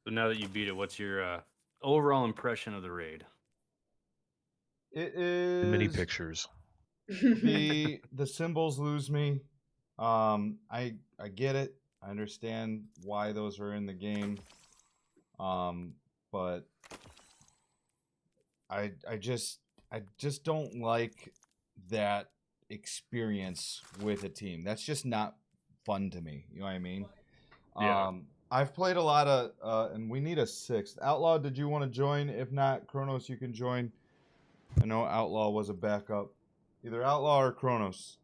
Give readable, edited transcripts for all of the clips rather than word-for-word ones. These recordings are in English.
So now that you beat it, what's your overall impression of the raid? It Too many is pictures. the symbols lose me. I get it. I understand why those are in the game. But I just don't like that experience with a team. That's just not fun to me. You know what I mean? Yeah. I've played a lot of and we need a sixth. Outlaw, did you want to join? If not, Kronos, you can join. I know Outlaw was a backup. Either Outlaw or Kronos.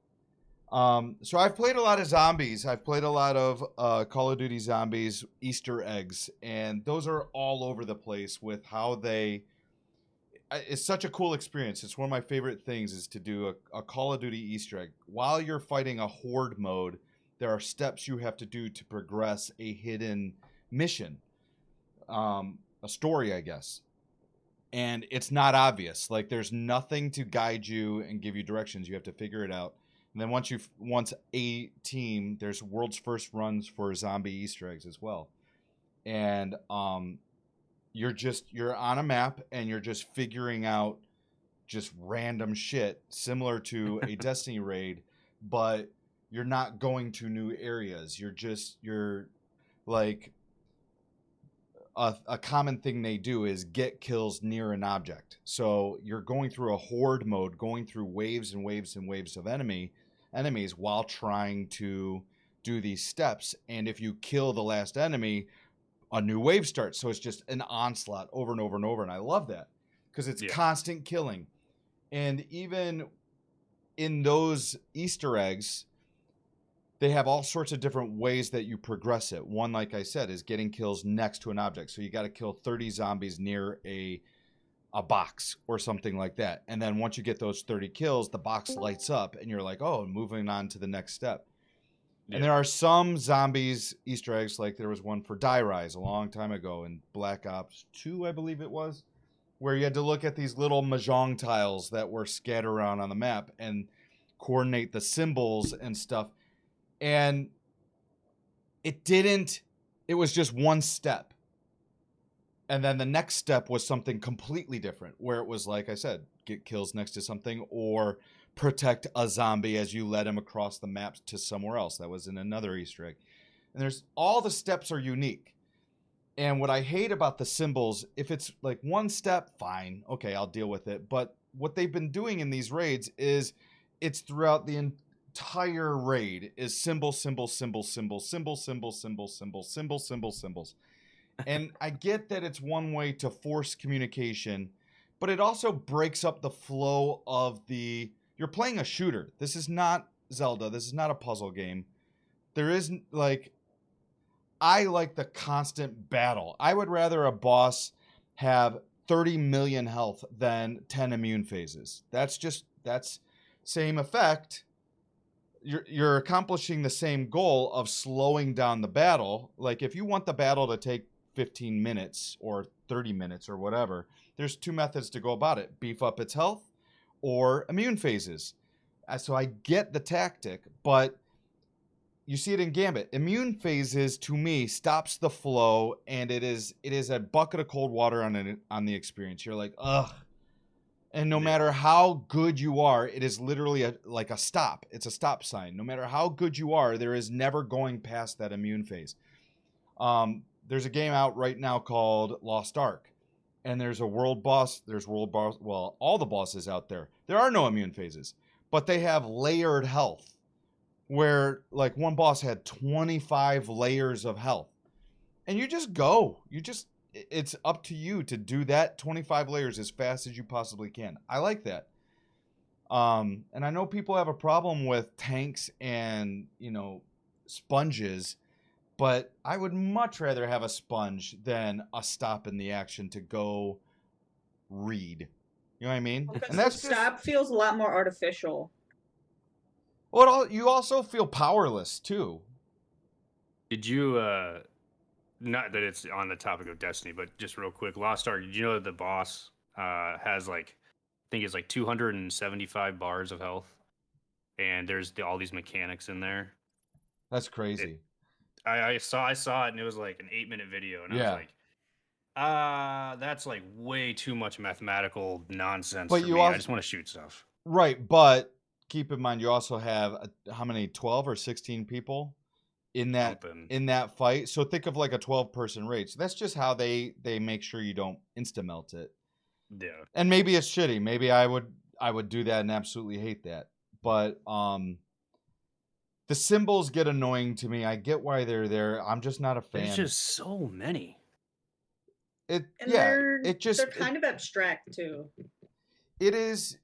So I've played a lot of zombies. I've played a lot of Call of Duty Zombies Easter eggs, and those are all over the place with how they. It's such a cool experience. It's one of my favorite things is to do a Call of Duty Easter egg while you're fighting a horde mode. There are steps you have to do to progress a hidden mission, a story, I guess. And it's not obvious. Like there's nothing to guide you and give you directions. You have to figure it out. And then once a team, there's world's first runs for zombie Easter eggs as well. And you're on a map and you're just figuring out just random shit similar to a Destiny raid, but you're not going to new areas. You're like a common thing they do is get kills near an object. So you're going through a horde mode, going through waves and waves and waves of enemies while trying to do these steps. And if you kill the last enemy, a new wave starts. So it's just an onslaught over and over and over. And I love that because it's Yeah. constant killing. And even in those Easter eggs, they have all sorts of different ways that you progress it. One, like I said, is getting kills next to an object. So you got to kill 30 zombies near a box or something like that. And then once you get those 30 kills, the box lights up and you're like, oh, moving on to the next step. And Yeah. there are some zombies Easter eggs, like there was one for Die Rise a long time ago in Black Ops 2, I believe it was, where you had to look at these little mahjong tiles that were scattered around on the map and coordinate the symbols and stuff. And it was just one step. And then the next step was something completely different, where it was, like I said, get kills next to something or protect a zombie as you led him across the map to somewhere else. That was in another Easter egg. And there's all the steps are unique. And what I hate about the symbols, if it's like one step, fine, okay, I'll deal with it. But what they've been doing in these raids is it's throughout the entire raid is symbol, symbol, symbol, symbol, symbol, symbol, symbol, symbol, symbol, symbol, symbols. And I get that it's one way to force communication, but it also breaks up the flow of the. You're playing a shooter. This is not Zelda. This is not a puzzle game. There isn't like. I like the constant battle. I would rather a boss have 30 million health than 10 immune phases. That's same effect. You're accomplishing the same goal of slowing down the battle. Like if you want the battle to take 15 minutes or 30 minutes or whatever, there's two methods to go about it: beef up its health or immune phases. So I get the tactic, but you see it in Gambit. Immune phases to me stops the flow, and it is a bucket of cold water on the experience. You're like, ugh. And no Yeah. matter how good you are, it is literally like a stop. It's a stop sign. No matter how good you are, there is never going past that immune phase. There's a game out right now called Lost Ark, and there's a world boss. There's world boss. Well, all the bosses out there. There are no immune phases, but they have layered health. Where like one boss had 25 layers of health, and you just go. It's up to you to do that 25 layers as fast as you possibly can. I like that. And I know people have a problem with tanks and, sponges, but I would much rather have a sponge than a stop in the action to go read. You know what I mean? Because And the that's just stop feels a lot more artificial. what you also feel powerless too. Did you not that it's on the topic of Destiny, but just real quick, Lost Ark, did you know that the boss has like I think it's like 275 bars of health and there's all these mechanics in there. That's It crazy. I saw it and it was like an 8-minute video and I was Yeah. like That's like way too much mathematical nonsense But for you me. I also just want to shoot stuff. right, but keep in mind you also have how many 12 or 16 people in that Something. fight. So think of like a 12-person raid. So that's just how they make sure you don't insta melt it. Yeah. And maybe it's shitty. Maybe I would do that and absolutely hate that. But the symbols get annoying to me. I get why they're there. I'm just not a There's fan. just so many. It And yeah, they're it just kind of abstract too. it is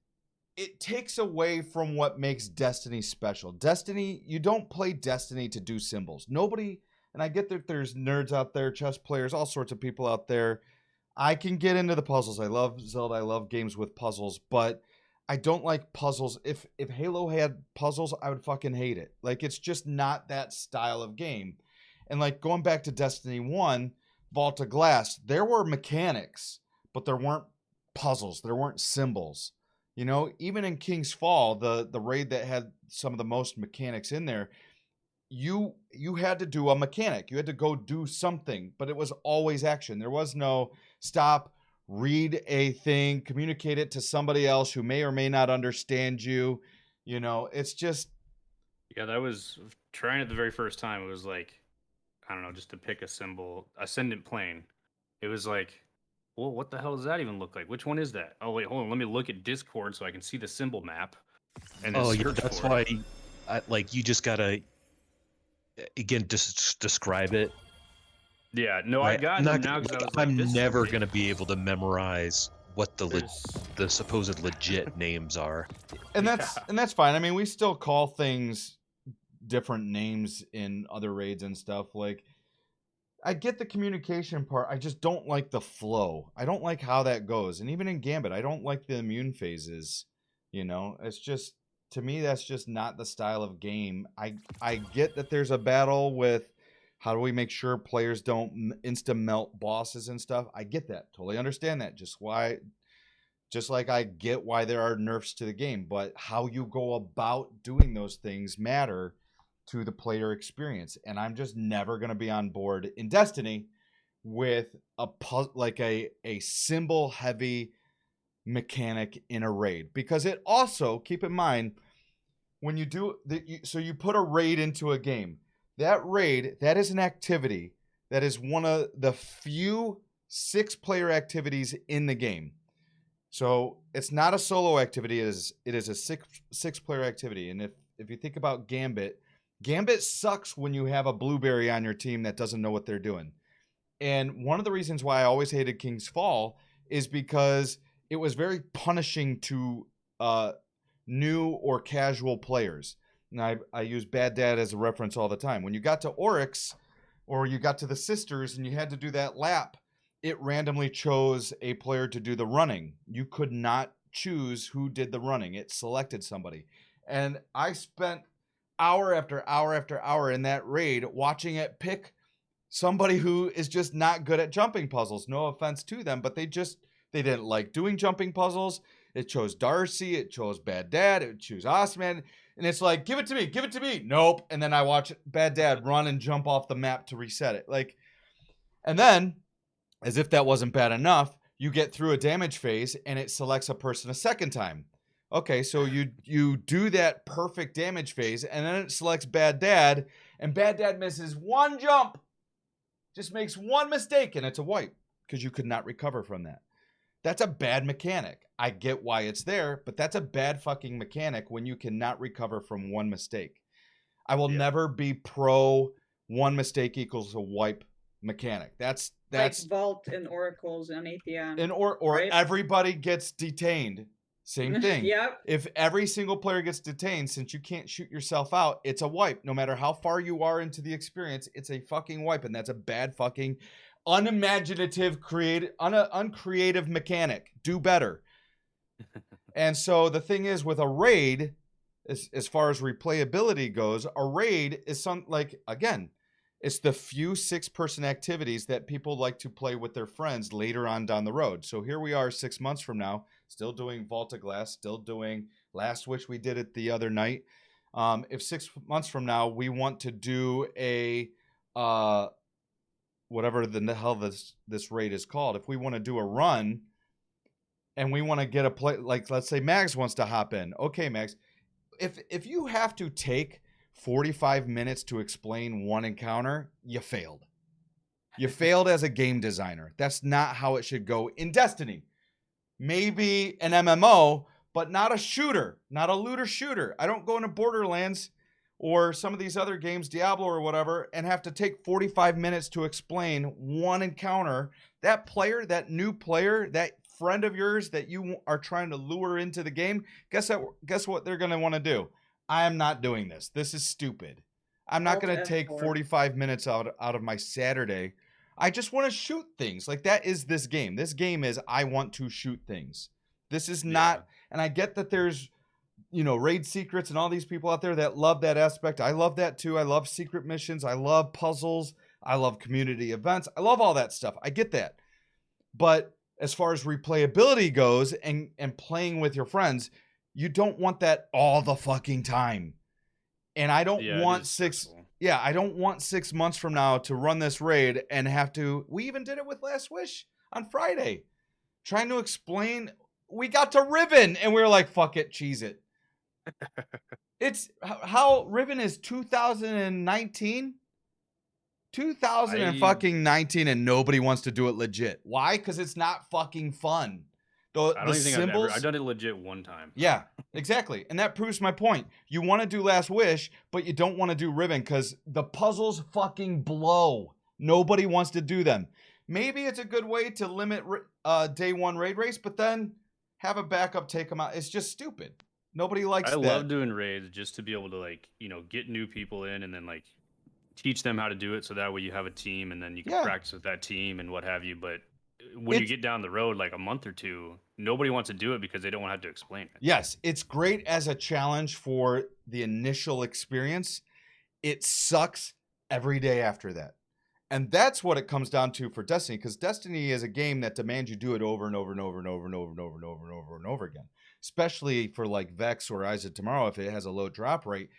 it takes away from what makes Destiny special. Destiny, you don't play Destiny to do symbols. Nobody, and I get that there's nerds out there, chess players, all sorts of people out there. I can get into the puzzles. I love Zelda. I love games with puzzles, but I don't like puzzles. If Halo had puzzles, I would fucking hate it. Like it's just not that style of game. And like going back to Destiny 1, Vault of Glass, there were mechanics, but there weren't puzzles. There weren't symbols. You know, even in King's Fall, the raid that had some of the most mechanics in there, you had to do a mechanic. You had to go do something, but it was always action. There was no stop, read a thing, communicate it to somebody else who may or may not understand you. You know, it's just Yeah, that was trying it the very first time. It was like, I don't know, just to pick a symbol, ascendant plane. It was like, well, what the hell does that even look like? Which one is that? Oh, wait, hold on. Let me look at Discord so I can see the symbol map and then Oh yeah, search that's for it. why like you just gotta again just describe it. Yeah, no, Right? I've gotten them now because I was like, I'm this is never big. gonna be able to memorize what There's- the supposed legit names are. and that's fine. I mean, we still call things different names in other raids and stuff. Like I get the communication part. I just don't like the flow. I don't like how that goes. And even in Gambit, I don't like the immune phases. You know, it's just to me that's just not the style of game. I get that there's a battle with how do we make sure players don't insta melt bosses and stuff. I get that. Totally understand that. Just like I get why there are nerfs to the game, but how you go about doing those things matter to the player experience. And I'm just never going to be on board in Destiny with a symbol heavy mechanic in a raid, because it also, keep in mind, when you do so you put a raid into a game. That raid, that is an activity that is one of the few 6-player activities in the game. So it's not a solo activity. It is a six player activity. And if you think about Gambit, Gambit sucks when you have a blueberry on your team that doesn't know what they're doing. And one of the reasons why I always hated King's Fall is because it was very punishing to new or casual players. And I use Bad Dad as a reference all the time. When you got to Oryx or you got to the Sisters and you had to do that lap, it randomly chose a player to do the running. You could not choose who did the running. It selected somebody. And I spent hour after hour after hour in that raid watching it pick somebody who is just not good at jumping puzzles. No offense to them, but they didn't like doing jumping puzzles. It chose Darcy. It chose Bad Dad. It chose Osman. And it's like, give it to me. Give it to me. Nope. And then I watch Bad Dad run and jump off the map to reset it. Like, and then, as if that wasn't bad enough, you get through a damage phase and it selects a person a second time. Okay, so you do that perfect damage phase and then it selects Bad Dad, and Bad Dad misses one jump. Just makes one mistake and it's a wipe because you could not recover from that. That's a bad mechanic. I get why it's there, but that's a bad fucking mechanic when you cannot recover from one mistake. I will never be pro one mistake equals a wipe mechanic. That's like Vault and Oracles and Atheon. and or right? everybody gets detained. Same thing. Yep. If every single player gets detained, since you can't shoot yourself out, it's a wipe. No matter how far you are into the experience, it's a fucking wipe, and that's a bad fucking unimaginative, uncreative mechanic. Do better. And so the thing is, with a raid, as far as replayability goes, a raid is again, it's the few 6-person activities that people like to play with their friends later on down the road. So here we are 6 months from now, still doing Vault of Glass, still doing Last Wish. We did it the other night. If 6 months from now we want to do a whatever the hell this raid is called, if we want to do a run and we want to get a play, like let's say Mags wants to hop in. Okay, Mags, if you have to take 45 minutes to explain one encounter, you failed. You failed as a game designer. That's not how it should go in Destiny. Maybe an MMO, but not a shooter, not a looter shooter. I don't go into Borderlands or some of these other games, Diablo or whatever, and have to take 45 minutes to explain one encounter. That player, that new player, that friend of yours that you are trying to lure into the game, guess what they're going to want to do? I am not doing this. This is stupid. I'm not going to take 45 minutes out of my Saturday. I just want to shoot things. Like, that is this game. This game is I want to shoot things. This is not, and I get that there's, raid secrets and all these people out there that love that aspect. I love that too. I love secret missions. I love puzzles. I love community events. I love all that stuff. I get that. But as far as replayability goes and playing with your friends, you don't want that all the fucking time. And I don't want I don't want 6 months from now to run this raid and have to, we even did it with Last Wish on Friday, trying to explain, we got to Riven and we were like, fuck it, cheese it. It's how Riven is 2019, 2019, and nobody wants to do it legit. Why? Because it's not fucking fun. I don't even think I've done it legit one time. Yeah, exactly. And that proves my point. You want to do Last Wish, but you don't want to do Riven because the puzzles fucking blow. Nobody wants to do them. Maybe it's a good way to limit day one raid race, but then have a backup take them out. It's just stupid. Nobody likes that. I love doing raids just to be able to, get new people in and then, teach them how to do it so that way you have a team and then you can practice with that team and what have you. But when you get down the road, like a month or two, nobody wants to do it because they don't want to have to explain it. Yes, it's great as a challenge for the initial experience. It sucks every day after that. And that's what it comes down to for Destiny, because Destiny is a game that demands you do it over and over and over and over and over and over and over and over and over again. Especially for like Vex or Eyes of Tomorrow, if it has a low drop rate.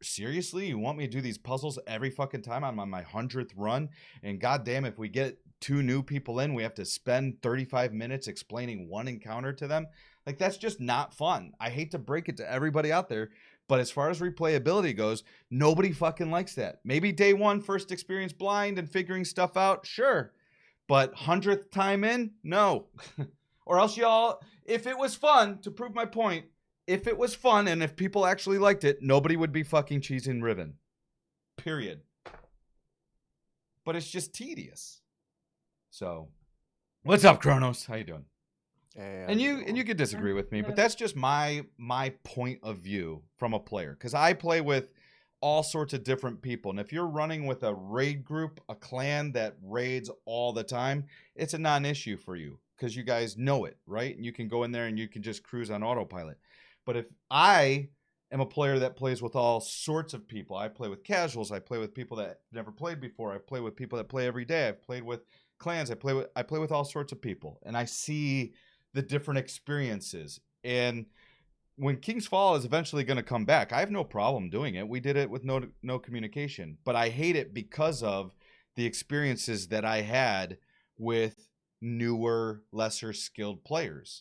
Seriously, you want me to do these puzzles every fucking time I'm on my 100th run? And goddamn, if we get 2 new people in, we have to spend 35 minutes explaining one encounter to them. Like, that's just not fun. I hate to break it to everybody out there, but as far as replayability goes, nobody fucking likes that. Maybe day one, first experience blind and figuring stuff out, sure. But 100th time in, no. Or else y'all, if it was fun, to prove my point, if it was fun and if people actually liked it, nobody would be fucking cheesing Riven. Period. But it's just tedious. So, what's up, Kronos? How you doing? Hey, and you could disagree with me, but that's just my point of view from a player, because I play with all sorts of different people. And if you're running with a raid group, a clan that raids all the time, it's a non-issue for you because you guys know it, right? And you can go in there and you can just cruise on autopilot. But if I am a player that plays with all sorts of people, I play with casuals, I play with people that never played before, I play with people that play every day, I've played with clans, I play with all sorts of people, and I see the different experiences. And when King's Fall is eventually going to come back, I have no problem doing it. We did it with no communication, but I hate it because of the experiences that I had with newer, lesser skilled players.